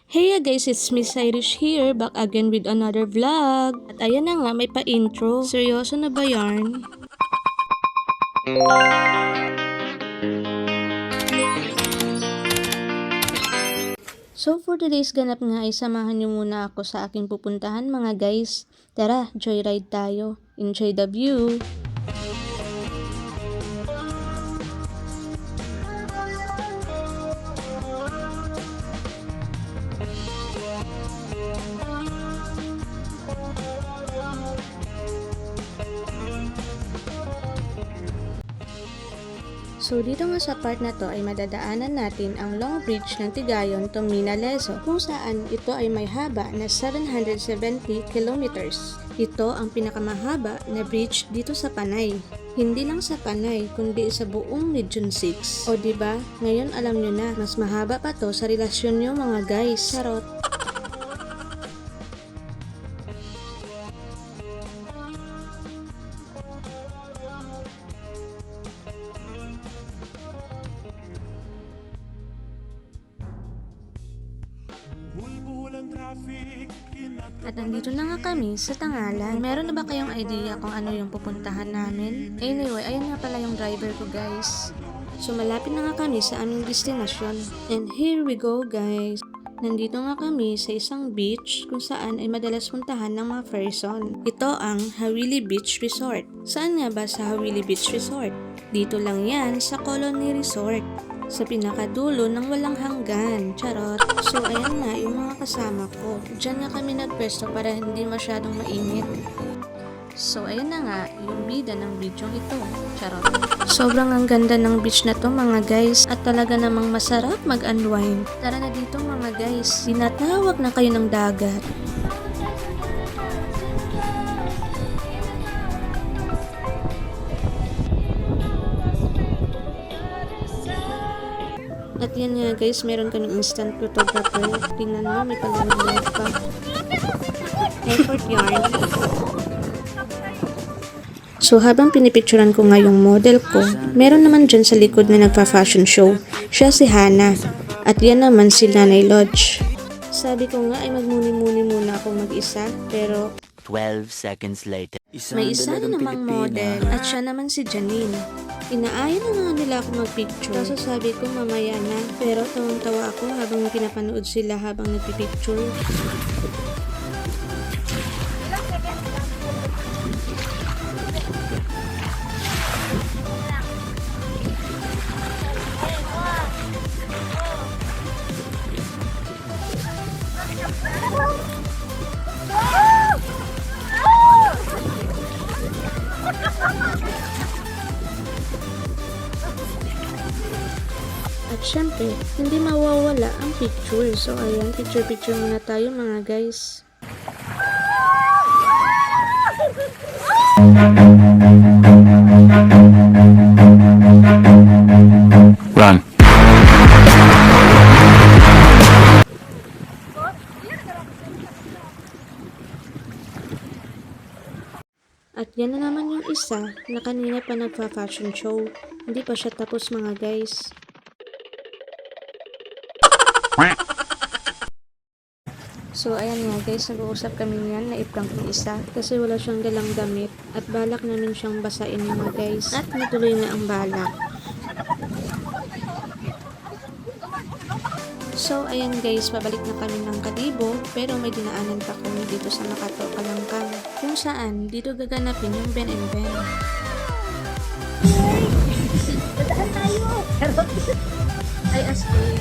Hey guys, it's Miss Irish here, back again with another vlog. At ayan na nga, may pa-intro. Seryoso na ba yarn? So for today's ganap nga ay samahan niyo muna ako sa aking pupuntahan mga guys. Tara, joyride tayo. Enjoy the view! So dito nga sa part na to ay madadaanan natin ang Long Bridge ng Tigayon to Minalezo kung saan ito ay may haba na 770 kilometers. Ito ang pinakamahaba na bridge dito sa Panay. Hindi lang sa Panay kundi sa buong Region 6. O diba, ngayon alam nyo na, mas mahaba pa to sa relasyon nyo mga guys. Charot! At nandito na nga kami sa Tangalan. Meron na ba kayong idea kung ano yung pupuntahan namin? Anyway, ayun nga pala yung driver ko guys. So malapit na nga kami sa aming destinasyon. And here we go guys. Nandito nga kami sa isang beach kung saan ay madalas puntahan ng mga person. Ito ang Hawili Beach Resort. Saan nga ba sa Hawili Beach Resort? Dito lang yan sa Colony Resort. Sa pinakadulo ng walang hanggan. Charot. So ayan na yung mga kasama ko. Diyan nga kami nagpwesto para hindi masyadong mainit. So ayan na nga yung bida ng video ito. Charot. Sobrang ang ganda ng beach na to mga guys. At talaga namang masarap mag-unwind. Tara na dito mga guys. Tinatawag na kayo ng dagat. At yan nga guys, meron kaming instant photographer. Tingnan mo, may palalag pa. Effort yarn. So habang pinipicturan ko nga yung model ko, meron naman dyan sa likod na nagpa-fashion show. Siya si Hana. At yan naman si Nanay Lodge. Sabi ko nga ay magmuni-muni muna ako mag-isa, pero 12 seconds later. may isa na namang model at siya naman si Janine. Inaaya na nga nila ako mag-picture. Kaso sabi ko mamaya na. Pero tawang-tawa ako habang pinapanood sila habang nagpipicture. At syempre, hindi mawawala ang picture. So ayan, picture-picture muna tayo mga guys. Run. At yan na naman yung isa na kanina pa nagpa-fashion show. Hindi pa siya tapos mga guys. So ayan nga guys, nag-uusap kami niyan na i-prank ng isa kasi wala siyang dalang damit at balak namin siyang basain mga guys. At natuloy na ang balak. So ayan guys, pabalik na kami ng Kadibo pero may dinaanan pa kami dito sa Makato, Kalangkang kung saan dito gaganapin yung Ben and Ben. Dadaan tayo! Ay, asli.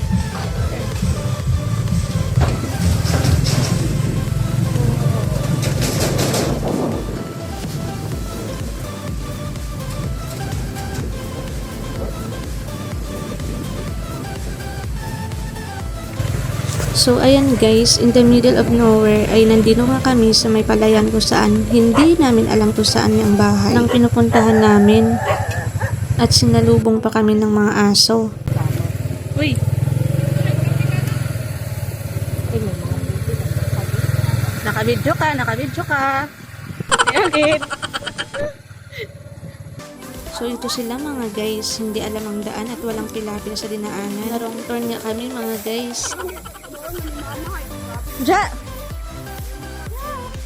So ayan guys, in the middle of nowhere ay nandito nga kami sa may palayan kung saan hindi namin alam kung saan yung bahay nang pinupuntahan namin. At sinalubong pa kami ng mga aso. Uy! Nakabidyo ka, nakabidyo ka. Bakit? So ito sila mga guys, hindi alam ang daan at walang pilapil sa dinaanan. Narong turn nga kami mga guys. Ja!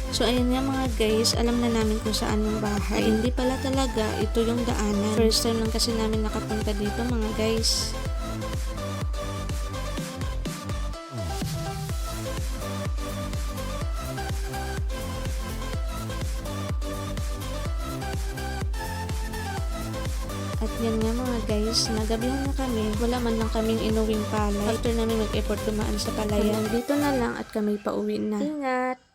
So ayun nga mga guys, alam na namin kung saan yung bahay. Ay, hindi pala talaga ito yung daanan. First time lang kasi namin nakapunta dito mga guys. At yan nga mga guys, nagabihan na kami. Wala man lang kaming inuwing palay. After namin mag-effort dumaan sa palayan, dito na lang at kami pauwi na. Ingat!